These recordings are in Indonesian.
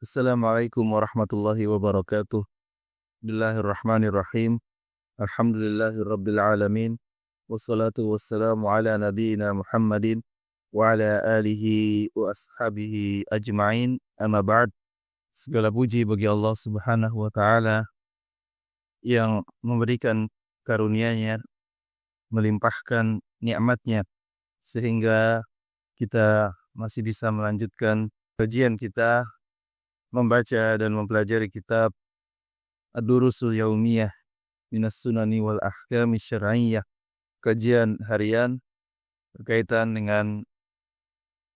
Assalamualaikum warahmatullahi wabarakatuh. Bismillahirrahmanirrahim. Alhamdulillahirabbil alamin. Wassalatu wassalamu ala nabiyyina Muhammadin wa ala alihi wa ashabihi ajma'in. Amma ba'd. Segala puji bagi Allah Subhanahu wa taala yang memberikan karunia-Nya, melimpahkan nikmat-Nya sehingga kita masih bisa melanjutkan kajian kita membaca dan mempelajari kitab Ad-Durusul Yaumiyah Minas Sunani wal Ahkami Syar'iyyah, kajian harian berkaitan dengan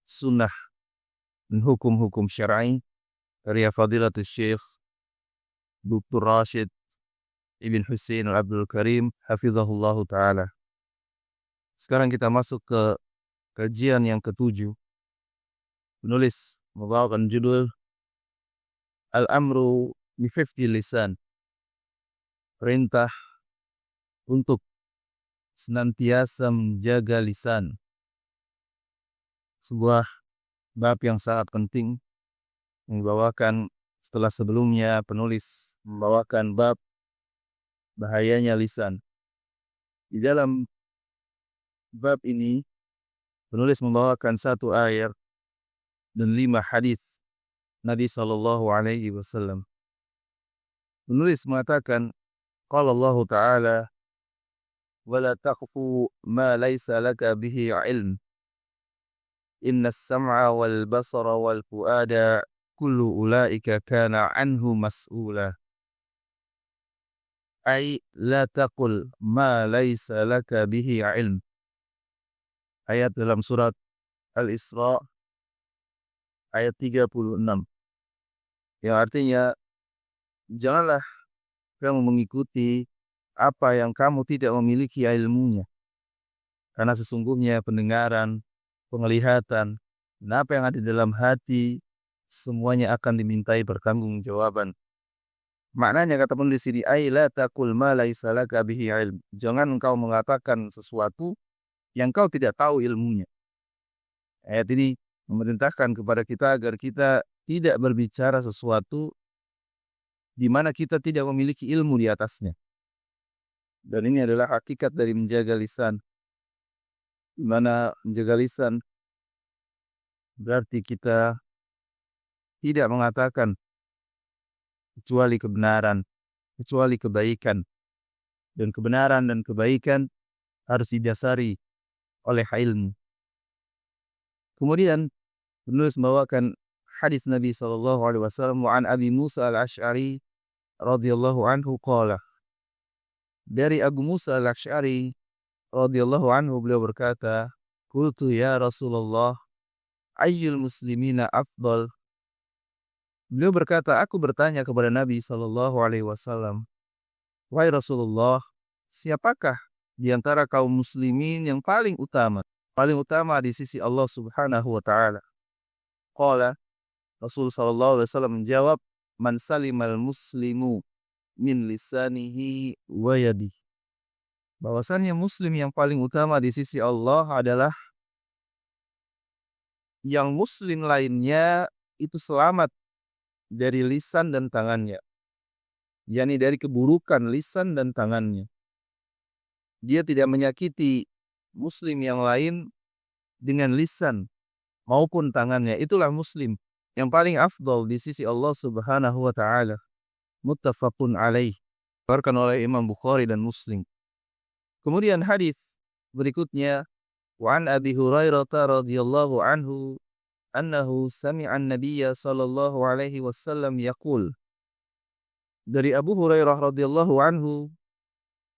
sunnah dan hukum-hukum syar'i karya Fadilatul Syekh Dr. Rashid Ibn Husain Al-Abdul Karim hafizahullahu ta'ala. Sekarang kita masuk ke kajian yang ketujuh. Penulis membawakan judul Al-Amru Bihifdzil Lisan, perintah untuk senantiasa menjaga lisan. Sebuah bab yang sangat penting membawakan setelah sebelumnya penulis membawakan bab bahayanya lisan. Di dalam bab ini penulis membawakan satu ayat dan 5 hadis Nabi sallallahu alaihi wasallam. Penulis mengatakan, qala Allah Ta'ala, wa la taqfu ma laysa laka bihi ilm. Inna as-sam'a wal basara wal fuada kullu ulaika kana anhu mas'ula. Ay la taqul ma laysa laka bihi ilm. Ayat dalam surat Al-Isra ayat 36. Yang artinya, janganlah kamu mengikuti apa yang kamu tidak memiliki ilmunya. Karena sesungguhnya pendengaran, penglihatan, dan apa yang ada dalam hati, semuanya akan dimintai pertanggungjawaban. Maknanya kata penulis di sini, ay la taqul ma laisa laka bihi ilm. Jangan engkau mengatakan sesuatu yang kau tidak tahu ilmunya. Ayat ini memerintahkan kepada kita agar kita tidak berbicara sesuatu di mana kita tidak memiliki ilmu di atasnya. Dan ini adalah hakikat dari menjaga lisan. Di mana menjaga lisan berarti kita tidak mengatakan kecuali kebenaran, kecuali kebaikan. Dan kebenaran dan kebaikan harus didasari oleh ilmu. Kemudian penulis membawakan hadis Nabi sallallahu alaihi wasallam wa an Abi Musa Al-Asy'ari radhiyallahu anhu qala. Dari Abu Musa Al-Asy'ari radhiyallahu anhu beliau berkata, qultu ya Rasulullah, ayyul muslimina afdal? Beliau berkata, aku bertanya kepada Nabi sallallahu alaihi wasallam, wahai Rasulullah, siapakah di antara kaum muslimin yang paling utama? Paling utama di sisi Allah Subhanahu wa taala. Qala, Rasul sallallahu alaihi wasallam menjawab, man salimal muslimu min lisanihi wa yadihi. Bahwasannya muslim yang paling utama di sisi Allah adalah yang muslim lainnya itu selamat dari lisan dan tangannya. yakni dari keburukan lisan dan tangannya. Dia tidak menyakiti muslim yang lain dengan lisan maupun tangannya. Itulah muslim yang paling afdal di sisi Allah Subhanahu wa taala. Muttafaqun alaih. Dikeluarkan oleh Imam Bukhari dan Muslim. Kemudian hadis berikutnya, wa an Abi Hurairah radhiyallahu anhu annahu sami'a an-nabiyya sallallahu alaihi wasallam yaqul. Dari Abu Hurairah radhiyallahu anhu,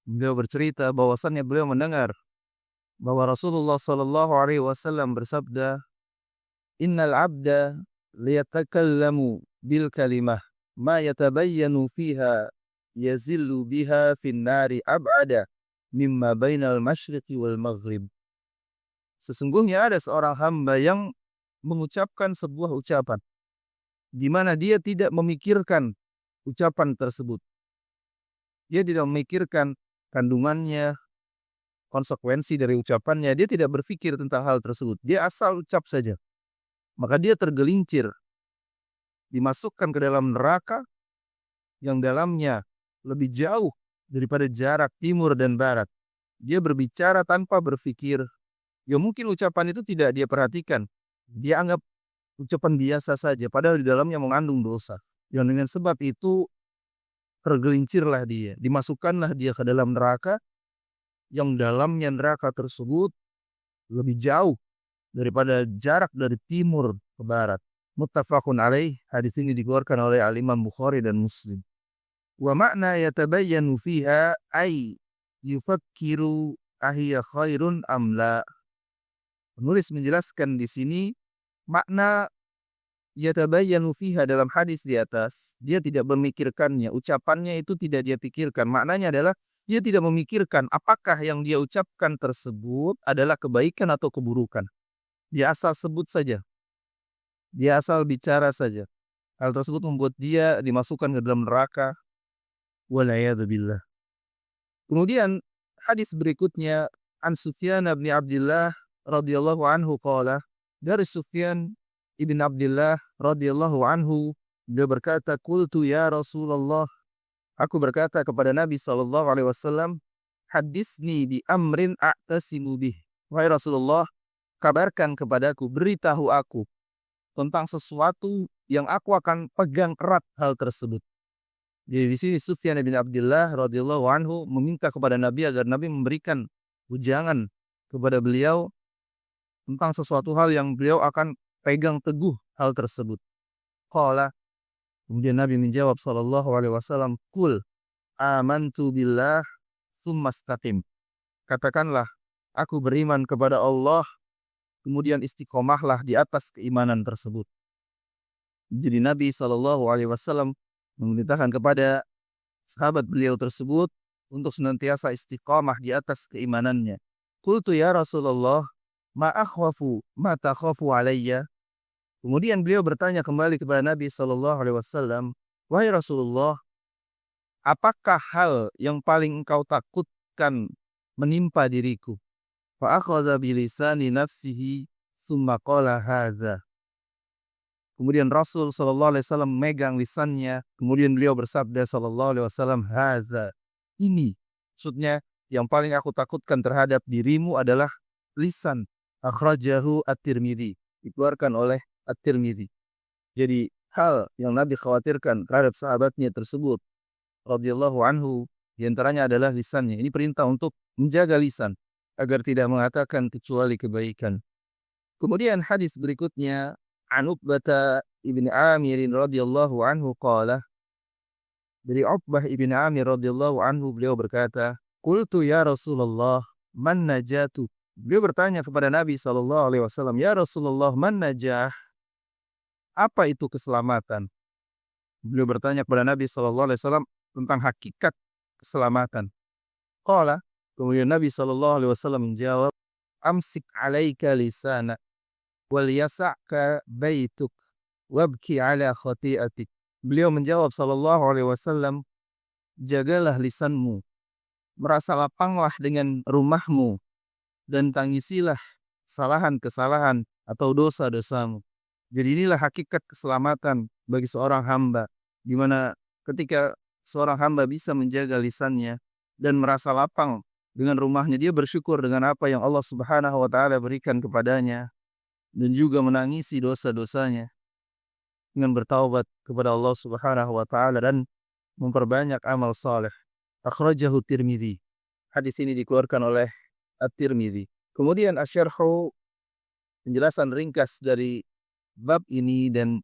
beliau bercerita bahwasannya beliau mendengar bahwa Rasulullah sallallahu alaihi wasallam bersabda, innal abda liyatakallamu bil kalimah ma yatabayyanu fiha yazillu biha fin nari ab'ada mimma bainal masyriqi wal maghrib. Sesungguhnya ada seorang hamba yang mengucapkan sebuah ucapan di mana dia tidak memikirkan ucapan tersebut. Dia tidak memikirkan kandungannya, konsekuensi dari ucapannya. Dia tidak berpikir tentang hal tersebut. Dia asal ucap saja. Maka dia tergelincir dimasukkan ke dalam neraka yang dalamnya lebih jauh daripada jarak timur dan barat. Dia berbicara tanpa berpikir. Ya mungkin ucapan itu tidak dia perhatikan. Dia anggap ucapan biasa saja, padahal di dalamnya mengandung dosa. Yang dengan sebab itu tergelincirlah dia, dimasukkanlah dia ke dalam neraka yang dalamnya neraka tersebut lebih jauh daripada jarak dari timur ke barat. Muttafaqun alaih, hadis ini dikeluarkan oleh Al-Imam Bukhari dan Muslim. Wa makna yatabayyanu fiha ay yufakkiru ahiya khairun amla. Penulis menjelaskan di sini makna yatabayyanu fiha dalam hadis di atas. Dia tidak memikirkannya, ucapannya itu tidak dia pikirkan. Maknanya adalah dia tidak memikirkan apakah yang dia ucapkan tersebut adalah kebaikan atau keburukan. Dia asal sebut saja. Dia asal bicara saja. Hal tersebut membuat dia dimasukkan ke dalam neraka. Wal'iyadzubillah. Kemudian hadis berikutnya an Sufyan bin Abdullah radhiyallahu anhu qala, dari Sufyan ibn Abdullah radhiyallahu anhu, dia berkata, qultu ya Rasulullah, aku berkata kepada Nabi sallallahu alaihi wasallam, hadisni bi amrin a'tasimu bih. Wahai Rasulullah, kabarkan kepadaku, beritahu aku tentang sesuatu yang aku akan pegang erat hal tersebut. Jadi di sini Sufyan bin Abdullah radhiyallahu anhu meminta kepada Nabi agar Nabi memberikan ujangan kepada beliau tentang sesuatu hal yang beliau akan pegang teguh hal tersebut. Qala, kemudian Nabi menjawab sallallahu alaihi wasallam, qul amantu billah tsumma istaqim. Katakanlah, aku beriman kepada Allah, kemudian istiqomahlah di atas keimanan tersebut. Jadi Nabi SAW memerintahkan kepada sahabat beliau tersebut untuk senantiasa istiqomah di atas keimanannya. Qultu ya Rasulullah, ma akhwafu ma takhafu alayya. Kemudian beliau bertanya kembali kepada Nabi SAW, wahai Rasulullah, apakah hal yang paling engkau takutkan menimpa diriku? Fa akhadha bilisani nafsihi tsumma qala hadza. Kemudian Rasul sallallahu alaihi wasallam megang lisannya, kemudian beliau bersabda sallallahu alaihi wasallam, hadza. Ini maksudnya yang paling aku takutkan terhadap dirimu adalah lisan. Akhrajahu At-Tirmidzi, dikeluarkan oleh At-Tirmidzi. Jadi hal yang Nabi khawatirkan terhadap sahabatnya tersebut radhiyallahu anhu di antaranya adalah lisannya. Ini perintah untuk menjaga lisan agar tidak mengatakan kecuali kebaikan. Kemudian hadis berikutnya an Uqbah ibn Amir radhiyallahu anhu qala, dari Uqbah ibn Amir radhiyallahu anhu beliau berkata, qultu ya Rasulullah, man najatu. Beliau bertanya kepada Nabi sallallahu alaihi wasallam, ya Rasulullah, man najah? Apa itu keselamatan? Beliau bertanya kepada Nabi sallallahu alaihi wasallam tentang hakikat keselamatan. Qala, kemudian Nabi SAW menjawab, amsik alaika lisana wal yasa'ka baituk wabki ala khati'atik. Beliau menjawab SAW, jagalah lisanmu, merasa lapanglah dengan rumahmu, dan tangisilah kesalahan-kesalahan atau dosa-dosamu. Jadi inilah hakikat keselamatan bagi seorang hamba, di mana ketika seorang hamba bisa menjaga lisannya dan merasa lapang dengan rumahnya, dia bersyukur dengan apa yang Allah Subhanahu wa taala berikan kepadanya dan juga menangisi dosa-dosanya dengan bertaubat kepada Allah Subhanahu wa taala dan memperbanyak amal saleh. Akhrajahu Tirmidzi. Hadis ini dikeluarkan oleh At-Tirmidzi. Kemudian asyarhu, penjelasan ringkas dari bab ini dan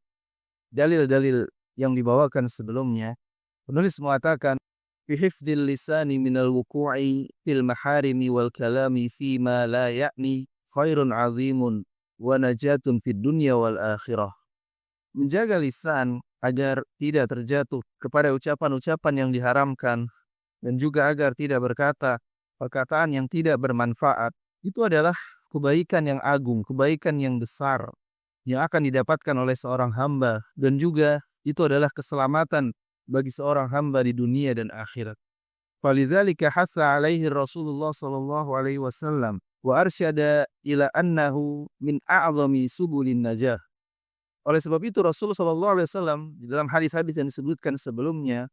dalil-dalil yang dibawakan sebelumnya. Penulis mengatakan, fi hifdzil lisani minal wuqu'i fil maharimi wal kalami fima la ya'ni khairun 'azimun wa najatun fid dunya wal akhirah. Menjaga lisan agar tidak terjatuh kepada ucapan-ucapan yang diharamkan dan juga agar tidak berkata perkataan yang tidak bermanfaat, itu adalah kebaikan yang agung, kebaikan yang besar yang akan didapatkan oleh seorang hamba, dan juga itu adalah keselamatan bagi seorang hamba di dunia dan akhirat. Falidzalika hasa alaihi Rasulullah sallallahu alaihi wasallam wa arsyada ila annahu min a'zami subulin najah. Oleh sebab itu Rasulullah SAW di dalam hadis-hadis yang disebutkan sebelumnya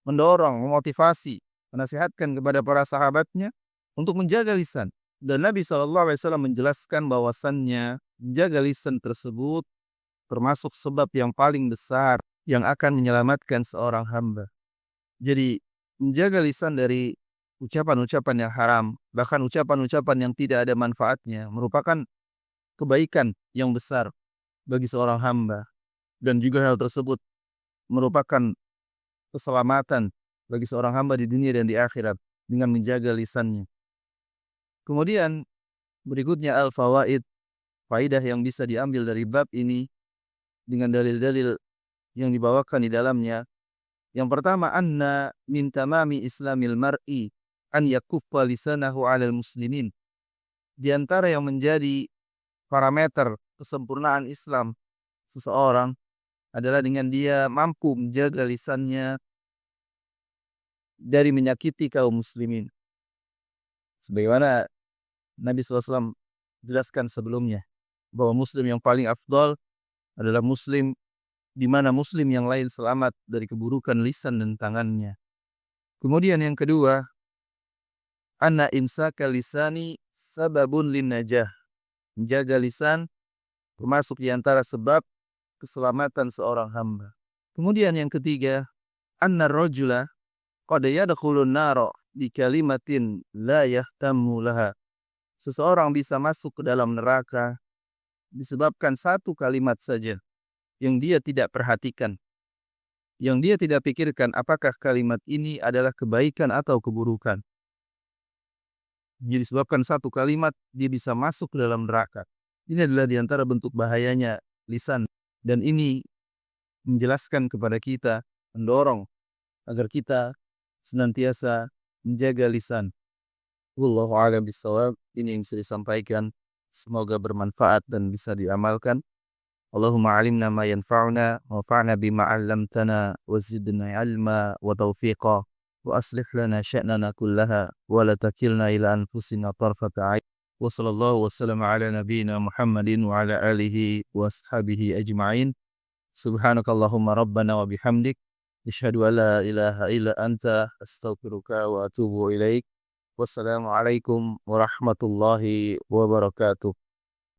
mendorong, memotivasi, menasihatkan kepada para sahabatnya untuk menjaga lisan. Dan Nabi SAW menjelaskan bahwasannya menjaga lisan tersebut termasuk sebab yang paling besar yang akan menyelamatkan seorang hamba. Jadi menjaga lisan dari ucapan-ucapan yang haram, bahkan ucapan-ucapan yang tidak ada manfaatnya, merupakan kebaikan yang besar bagi seorang hamba. Dan juga hal tersebut merupakan keselamatan bagi seorang hamba di dunia dan di akhirat dengan menjaga lisannya. Kemudian berikutnya al-fawaid, faidah yang bisa diambil dari bab ini dengan dalil-dalil yang dibawakan di dalamnya. Yang pertama, anna min tamami islamil mar'i an yakuffa lisanahu 'alal muslimin. Di antara yang menjadi parameter kesempurnaan Islam seseorang adalah dengan dia mampu menjaga lisannya dari menyakiti kaum muslimin. Sebagaimana Nabi SAW jelaskan sebelumnya, bahwa muslim yang paling afdal adalah muslim di mana muslim yang lain selamat dari keburukan lisan dan tangannya. Kemudian yang kedua, anna imsaka lisani sababun lin najah. Menjaga lisan termasuk di antara sebab keselamatan seorang hamba. Kemudian yang ketiga, anna rajula qad yadkhulun nara bi kalimatin la yahtammu laha. Seseorang bisa masuk ke dalam neraka disebabkan satu kalimat saja yang dia tidak perhatikan, yang dia tidak pikirkan apakah kalimat ini adalah kebaikan atau keburukan. Jadi disebabkan satu kalimat dia bisa masuk ke dalam neraka. Ini adalah di antara bentuk bahayanya lisan, dan ini menjelaskan kepada kita, mendorong agar kita senantiasa menjaga lisan. Wallahu a'lam bishawab. Ini yang bisa disampaikan. Semoga bermanfaat dan bisa diamalkan. Allahumma alimna ma yanfa'una wa fa'na bima 'allamtana wa zidna 'ilma wa tawfiqa wa aslih lana sya'nana kullaha wa la takilna ila anfusina tarfata 'ain. Wa sallallahu wa sallam ala nabiyyina Muhammadin wa ala alihi wa ashabihi ajma'in. Subhanakallahumma rabbana wa bihamdik asyhadu an la ilaha illa anta astaghfiruka wa atubu ilaik. Wassalamualaikum warahmatullahi wabarakatuh.